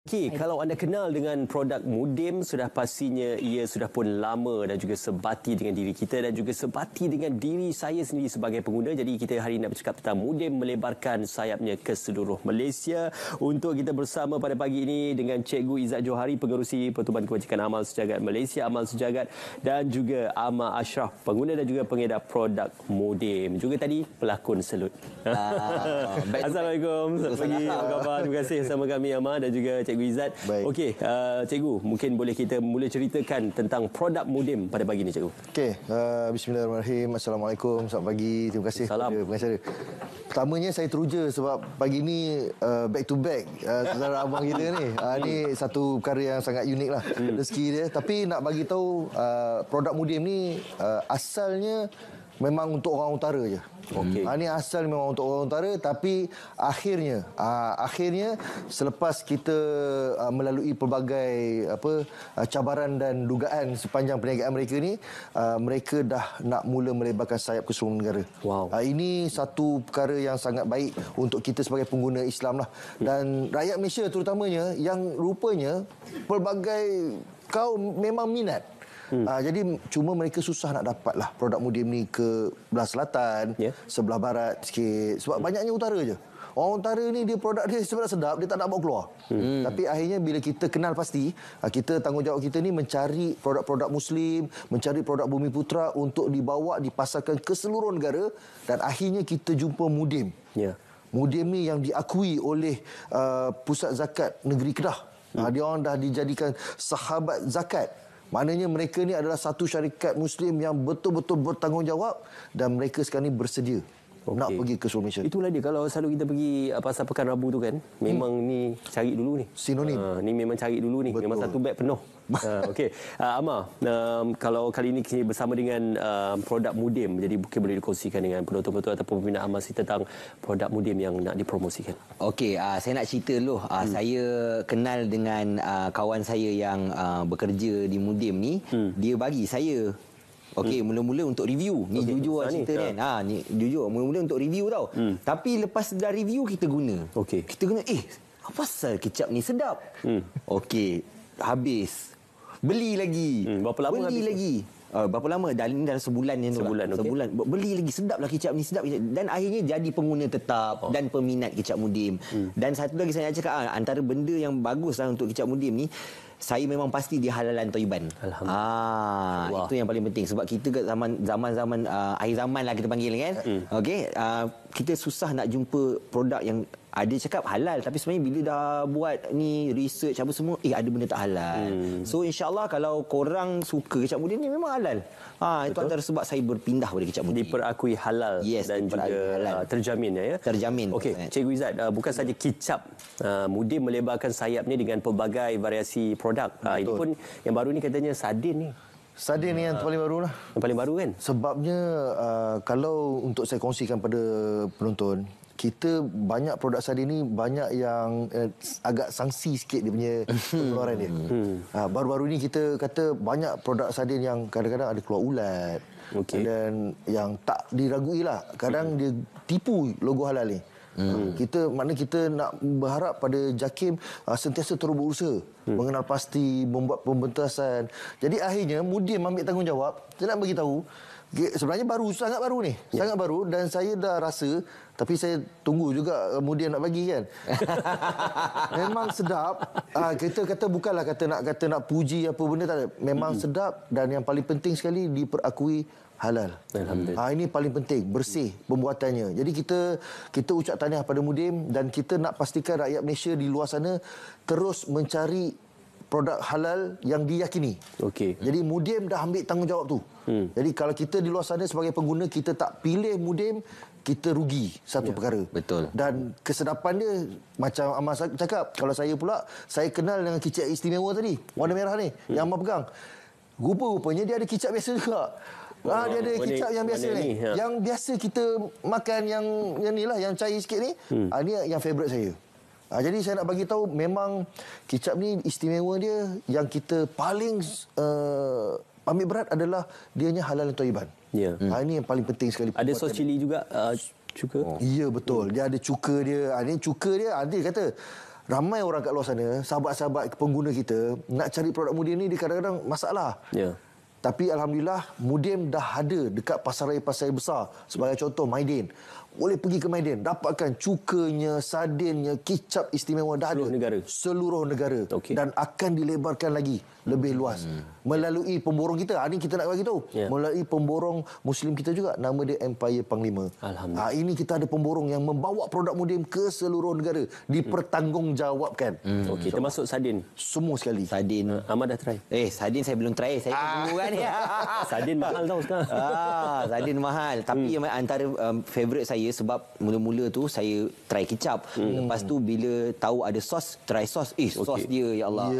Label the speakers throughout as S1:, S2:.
S1: Okey, kalau anda kenal dengan produk Mudim, sudah pastinya ia sudah pun lama dan juga sebati dengan diri kita dan juga sebati dengan diri saya sendiri sebagai pengguna. Jadi kita hari ini nak bercakap tentang Mudim melebarkan sayapnya ke seluruh Malaysia. Untuk kita bersama pada pagi ini dengan Cikgu Izzat Johari, Pengerusi Pertubuhan Kebajikan Amal Sejagat Malaysia, Amal Sejagat, dan juga Ahmad Ashraf, pengguna dan juga pengedar produk Mudim. Juga tadi pelakon selut. Assalamualaikum. Selamat pagi. Apa khabar? Terima kasih bersama kami Ahmad dan juga Cikgu Izzat. Okey, Cikgu, mungkin boleh kita mula ceritakan tentang produk Mudim pada pagi ini, Cikgu.
S2: Okey, bismillahirrahmanirrahim. Assalamualaikum, selamat pagi. Terima kasih
S1: kepada
S2: pengacara. Pertamanya saya teruja sebab pagi ni back to back saudara abang kita ni. Ni satu perkara yang sangat unik lah rezeki dia. Tapi nak bagi tahu produk Mudim ni asalnya memang untuk orang utara je. Okey. Ini asal memang untuk orang utara, tapi akhirnya selepas kita melalui pelbagai cabaran dan dugaan sepanjang perniagaan mereka ni, mereka dah nak mula melebarkan sayap ke seluruh negara.
S1: Wow.
S2: Ini satu perkara yang sangat baik untuk kita sebagai pengguna Islam lah. Dan rakyat Malaysia terutamanya yang rupanya pelbagai kaum memang minat. Jadi cuma mereka susah nak dapat lah produk Mudim ni ke belah selatan, sebelah barat sikit. Sebab banyaknya utara je. Orang utara ni dia produk dia sebenarnya sedap, dia tak nak bawa keluar. Tapi akhirnya bila kita kenal pasti, kita tanggungjawab kita ni mencari produk-produk Muslim, mencari produk Bumi Putra untuk dibawa, dipasarkan ke seluruh negara. Dan akhirnya kita jumpa Mudim. Mudim ni yang diakui oleh Pusat Zakat Negeri Kedah. Dia orang dah dijadikan sahabat zakat. Maknanya mereka ni adalah satu syarikat Muslim yang betul-betul bertanggungjawab dan mereka sekarang ni bersedia nak pergi ke seluruh Malaysia.
S1: Itulah dia, kalau selalu kita pergi pasar Pekan Rabu tu kan, memang ni cari dulu ni.
S2: Sinonim.
S1: Ni memang cari dulu ni. Betul. Memang satu beg penuh. Okey. Amar, kalau kali ini kita bersama dengan produk Mudim, jadi mungkin boleh dikongsikan dengan penonton-penonton ataupun peminat Amal tentang produk Mudim yang nak dipromosikan.
S3: Okey, saya nak cerita dulu. Saya kenal dengan kawan saya yang bekerja di Mudim ni. Dia bagi saya mula-mula untuk review. Ni jujur lah cerita kan. Ni jujur. Mula-mula untuk review tau. Tapi lepas dah review, kita guna. Kita guna, apa pasal kecap ni sedap? Okey, habis. Beli lagi.
S1: Berapa lama
S3: beli
S1: habis
S3: lagi? Berapa lama? Dalam sebulan yang tu. Sebulan. Beli lagi. Sedap lah kecap ni. Sedap. Dan akhirnya jadi pengguna tetap dan peminat kecap Mudim. Dan satu lagi saya nak cakap, antara benda yang bagus lah untuk kecap Mudim ni, saya memang pasti dia halalan toiban. Alhamdulillah. Itu yang paling penting. Sebab kita kat zaman akhir zaman lah kita panggil kan. Okey, kita susah nak jumpa produk yang ada cakap halal, tapi sebenarnya bila dah buat ni research apa semua, ada benda tak halal. So insya-Allah kalau korang suka kecap Mudim ni memang halal. Itu antara sebab saya berpindah pada kecap Mudim.
S1: Diperakui halal dan juga halal. Terjamin ya.
S3: Terjamin.
S1: Okey, Cikgu Izzat, bukan saja kicap Mudim melebarkan sayapnya dengan pelbagai variasi produk. Ini pun yang baru ni katanya sardin ni.
S2: Sardin ni yang paling baru lah.
S1: Yang paling baru kan?
S2: Sebabnya kalau untuk saya kongsikan pada penonton, kita banyak produk sardin ni banyak yang agak sangsi sikit dia punya pengeluaran dia. Baru-baru ni kita kata banyak produk sardin yang kadang-kadang ada keluar ulat. Dan yang tak diragui lah. Kadang dia tipu logo halal ni. Kita nak berharap pada JAKIM sentiasa terus berusaha mengenal pasti, membuat pembentasan. Jadi akhirnya Mudim ambil tanggungjawab. Saya nak bagi tahu, sebenarnya sangat baru ni. Sangat baru, dan saya dah rasa, tapi saya tunggu juga Mudim nak bagi kan. Memang sedap. Kita kata bukanlah kata nak puji apa benda, tak ada. Memang sedap, dan yang paling penting sekali diperakui halal. Alhamdulillah. Ini paling penting, bersih pembuatannya. Jadi kita ucap tahniah pada Mudim, dan kita nak pastikan rakyat Malaysia di luar sana terus mencari produk halal yang diyakini. Jadi Mudim dah ambil tanggungjawab tu. Jadi kalau kita di luar sana sebagai pengguna, kita tak pilih Mudim, kita rugi satu perkara.
S3: Betul.
S2: Dan kesedapan dia macam Amal cakap, kalau saya pula, saya kenal dengan kicap istimewa tadi, warna merah ni, yang Amal pegang. Rupa-rupanya dia ada kicap biasa juga. Dia ada kicap yang biasa ni. Yang biasa kita makan yang ni lah, yang cair sikit ni. Ni yang favourite saya. Jadi saya nak bagi tahu, memang kicap ni istimewa dia, yang kita paling ambil berat adalah dianya halal dan toiban. Ini yang paling penting sekali.
S1: Ada sos cili juga, cuka.
S2: Ya, betul. Dia ada cuka dia. Ini cuka dia, dia kata ramai orang kat luar sana, sahabat-sahabat pengguna kita, nak cari produk Mudem ni dia kadang-kadang masalah.
S1: Ya.
S2: Tapi Alhamdulillah, Mudem dah ada dekat pasar-pasar besar. Sebagai contoh, Maiden. Boleh pergi ke Maiden, dapatkan cukanya, sardinnya, kicap istimewa dah ada. Seluruh negara.
S1: Okey.
S2: Dan akan dilebarkan lagi lebih luas. Melalui pemborong kita. Ini kita nak bagi tahu. Melalui pemborong Muslim kita juga. Nama dia Empire Panglima.
S1: Alhamdulillah.
S2: Ini kita ada pemborong yang membawa produk Mudem ke seluruh negara. Dipertanggungjawabkan.
S1: Okey, termasuk sardin.
S2: Semua sekali.
S3: Sardin.
S1: Ahmad dah try?
S3: Sardin saya belum try. Saya tunggu kan.
S1: Sardin mahal tau sekarang.
S3: Sardin mahal. Tapi antara favourite saya sebab mula-mula tu saya try kicap. Lepas tu bila tahu ada sos, try sos. Sos dia ya Allah.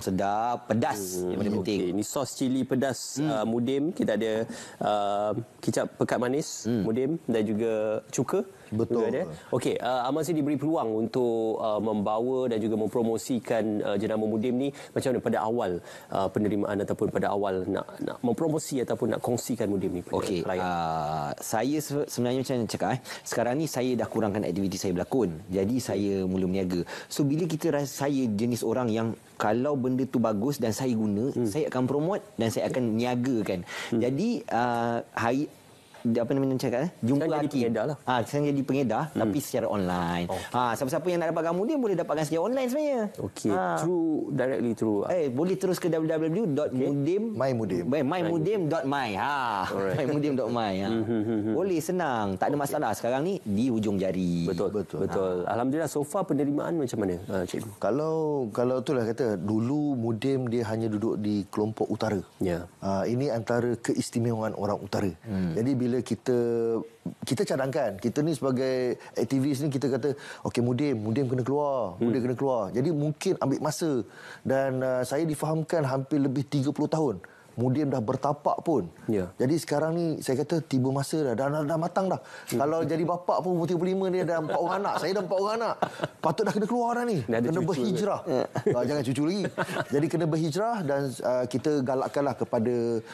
S1: Sedap
S3: sedap, pedas. Yang paling penting.
S1: Ini sos cili pedas Mudem. Kita ada kicap pekat manis Mudem dan juga cuka.
S2: Betul.
S1: Okey, Ahmad Zaidi diberi peluang untuk membawa dan juga mempromosikan jenama Mudem ni macam mana pada awal penerimaan ataupun pada awal nak mempromosi ataupun nak kongsikan Mudem ni pada klien.
S3: Saya sebenarnya macam mana cakap sekarang ni saya dah kurangkan aktiviti saya berlakon. Jadi saya mula berniaga. So bila kita rasa saya jenis orang yang kalau benda tu bagus dan saya guna, saya akan promote dan saya akan niagakan. Jadi apa namanya cakap jumpa
S1: jadi pengedar lah.
S3: Sekarang jadi pengedar tapi secara online. Siapa-siapa yang nak dapatkan Mudem boleh dapatkan secara online sebenarnya.
S1: Okey, directly through.
S3: Boleh terus ke www.mudem mymudem.my. mymudem.my. Boleh, senang, tak ada masalah. Sekarang ni di hujung jari.
S1: Betul. Alhamdulillah, so far penerimaan macam mana cikgu?
S2: Kalau itulah kata dulu Mudem dia hanya duduk di kelompok utara.
S1: Ya.
S2: Ini antara keistimewaan orang utara. Jadi bila kita cadangkan, kita ni sebagai aktivis ni kita kata okey Mudem kena keluar, Mudem kena keluar. Jadi mungkin ambil masa dan saya difahamkan hampir lebih 30 tahun Mudem dah bertapak pun. Jadi sekarang ni saya kata tiba masa dah matang dah. Kalau jadi bapa pun umur 35 dia dah 4 orang anak. Saya dah 4 orang anak. Patut dah kena keluar dah ni. Kena berhijrah. Jangan cucu lagi. Jadi kena berhijrah dan kita galakkanlah kepada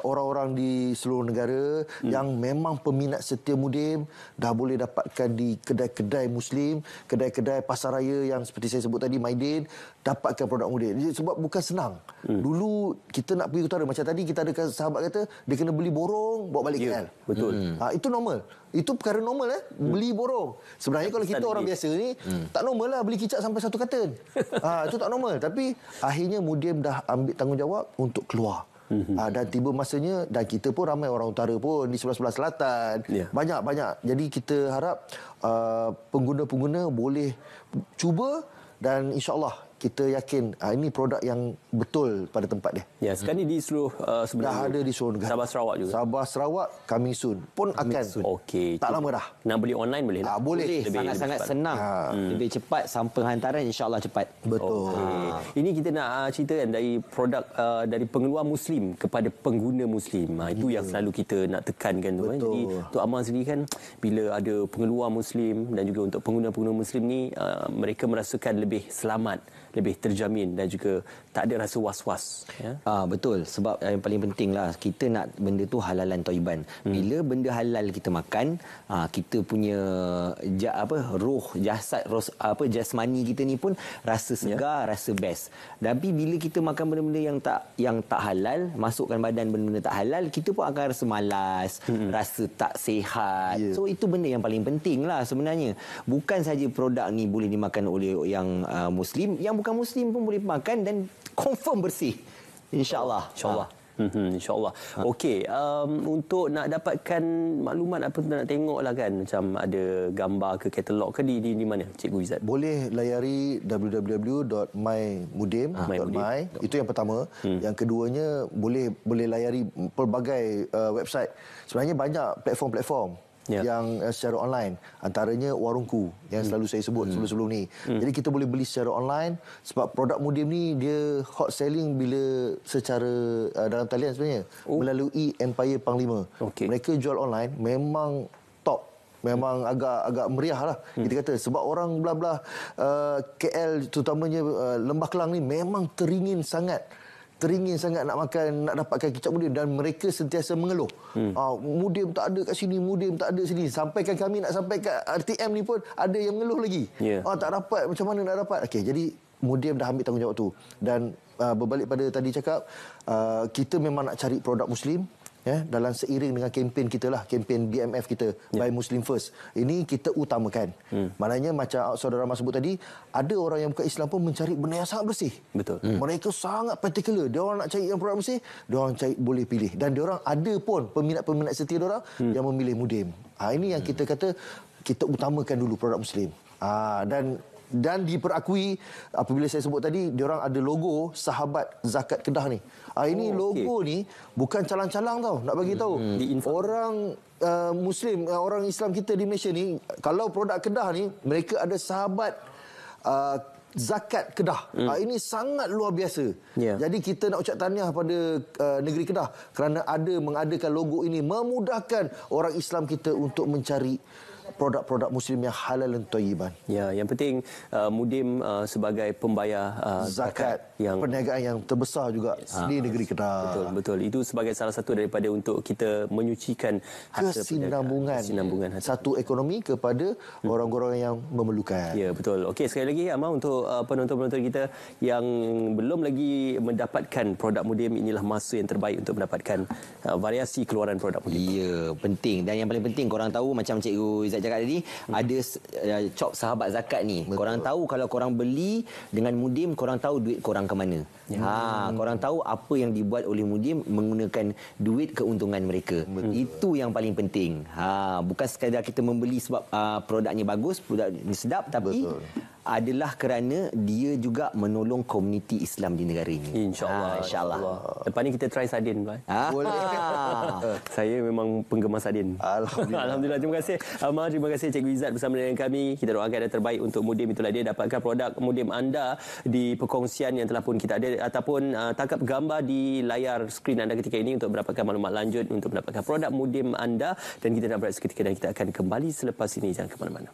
S2: orang-orang di seluruh negara yang memang peminat setia Mudem dah boleh dapatkan di kedai-kedai Muslim, kedai-kedai pasaraya yang seperti saya sebut tadi Maiden, dapatkan produk Mudem. Sebab bukan senang. Dulu kita nak pergi utara macam tadi kita ada sahabat kata dia kena beli borong bawa balik KL.
S1: Betul.
S2: Itu normal. Itu perkara normal beli borong. Sebenarnya kalau kita orang biasa ni tak normal lah beli kicap sampai 1 karton. Itu tak normal. Tapi akhirnya Mudem dah ambil tanggungjawab untuk keluar. Dan tiba masanya dan kita pun ramai orang utara pun di sebelah-sebelah selatan. Banyak. Jadi kita harap pengguna-pengguna boleh cuba dan insya-Allah kita yakin ini produk yang betul pada tempat dia.
S1: Ya, sekarang ni di seluruh
S2: dah ada di seluruh negara.
S1: Sabah Sarawak juga.
S2: Sabah Sarawak coming soon pun akan.
S1: Okey.
S2: Tak lama dah.
S1: Nak beli online boleh tak?
S2: Boleh.
S3: Sangat-sangat senang. Lebih cepat sampai hantaran insya-Allah cepat.
S2: Betul.
S1: Ini kita nak ceritakan dari produk dari pengeluar Muslim kepada pengguna Muslim. Itu yang selalu kita nak tekankan tu. Jadi Tok Amar sendiri kan bila ada pengeluar Muslim dan juga untuk pengguna-pengguna Muslim ni mereka merasakan lebih selamat, lebih terjamin dan juga tak ada rasa was-was.
S3: Betul. Sebab yang paling penting lah kita nak benda tu halalan thayyiban. Bila benda halal kita makan, kita punya roh, jasad, jasmani kita ni pun rasa segar, rasa best. Tapi bila kita makan benda-benda yang tak halal, masukkan badan benda-benda tak halal, kita pun akan rasa malas, rasa tak sihat. So itu benda yang paling penting lah sebenarnya. Bukan saja produk ni boleh dimakan oleh yang Muslim, yang bukan Muslim pun boleh makan dan confirm bersih. InsyaAllah.
S1: InsyaAllah. Okey, untuk nak dapatkan maklumat apa nak tengok lah kan, macam ada gambar ke katalog ke di mana Cikgu Izzat?
S2: Boleh layari www.mymudem.my. Itu yang pertama. Yang keduanya boleh layari pelbagai website. Sebenarnya banyak platform-platform yang secara online, antaranya Warungku yang selalu saya sebut sebelum-sebelum ni. Jadi kita boleh beli secara online sebab produk Mudem ni dia hot selling bila secara dalam talian sebenarnya melalui Empire Panglima. Mereka jual online memang top. Memang agak meriah lah kita kata sebab orang belah-belah KL terutamanya Lembah Kelang ni memang teringin sangat teringin sangat nak dapatkan kicap mudim dan mereka sentiasa mengeluh. Mudim tak ada kat sini, mudim tak ada sini. Sampaikan kami nak sampai kat RTM ni pun ada yang mengeluh lagi. Tak dapat, macam mana nak dapat? Okey, jadi mudim dah ambil tanggungjawab tu. Dan berbalik pada tadi cakap, kita memang nak cari produk Muslim. Dalam seiring dengan kempen kita lah, kempen BMF kita, Buy Muslim First. Ini kita utamakan. Maknanya macam saudara Rahmat sebut tadi, ada orang yang bukan Islam pun mencari benda yang sangat bersih.
S1: Betul.
S2: Mereka sangat particular. Dia orang nak cari yang produk bersih, dia orang cari boleh pilih. Dan dia orang ada pun peminat-peminat setia dia orang yang memilih mudim. Ini yang kita kata kita utamakan dulu produk Muslim. Dan diperakui apabila saya sebut tadi, diorang ada logo Sahabat Zakat Kedah ni. Ini logo ni bukan calang-calang tau, nak bagi tahu. Orang Muslim, orang Islam kita di Malaysia ni, kalau produk Kedah ni, mereka ada Sahabat Zakat Kedah. Ini sangat luar biasa. Jadi kita nak ucap tahniah pada negeri Kedah kerana mengadakan logo ini, memudahkan orang Islam kita untuk mencari produk-produk Muslim yang halal dan thayyiban.
S1: Yang penting mudim sebagai pembayar zakat yang
S2: perniagaan yang terbesar juga di negeri Kedah.
S1: Betul. Itu sebagai salah satu daripada untuk kita menyucikan
S2: kesinambungan satu ekonomi kepada orang-orang yang memerlukan.
S1: Ya, betul. Okey, sekali lagi Amar, untuk penonton-penonton kita yang belum lagi mendapatkan produk mudim, inilah masa yang terbaik untuk mendapatkan variasi keluaran produk mudim.
S3: Ya, penting. Dan yang paling penting korang tahu, macam Cikgu Izzat cakap tadi, ada cop Sahabat Zakat ni. Betul. Korang tahu kalau korang beli dengan mudim, korang tahu duit korang ke mana. Korang tahu apa yang dibuat oleh mudim menggunakan duit keuntungan mereka. Itu yang paling penting. Bukan sekadar kita membeli sebab produknya bagus, produknya sedap, tapi adalah kerana dia juga menolong komuniti Islam di negara ini. InsyaAllah. Lepas ni kita try sardin.
S2: Boleh.
S1: Saya memang penggemar sardin. Alhamdulillah. Terima kasih Amar, terima kasih Cikgu Izzat bersama dengan kami. Kita doakan yang terbaik untuk mudim. Itulah dia, dapatkan produk mudim anda di perkongsian yang telah pun kita ada, ataupun tangkap gambar di layar skrin anda ketika ini untuk mendapatkan maklumat lanjut untuk mendapatkan produk mudim anda. Dan kita nak berehat seketika dan kita akan kembali selepas ini. Jangan ke mana-mana.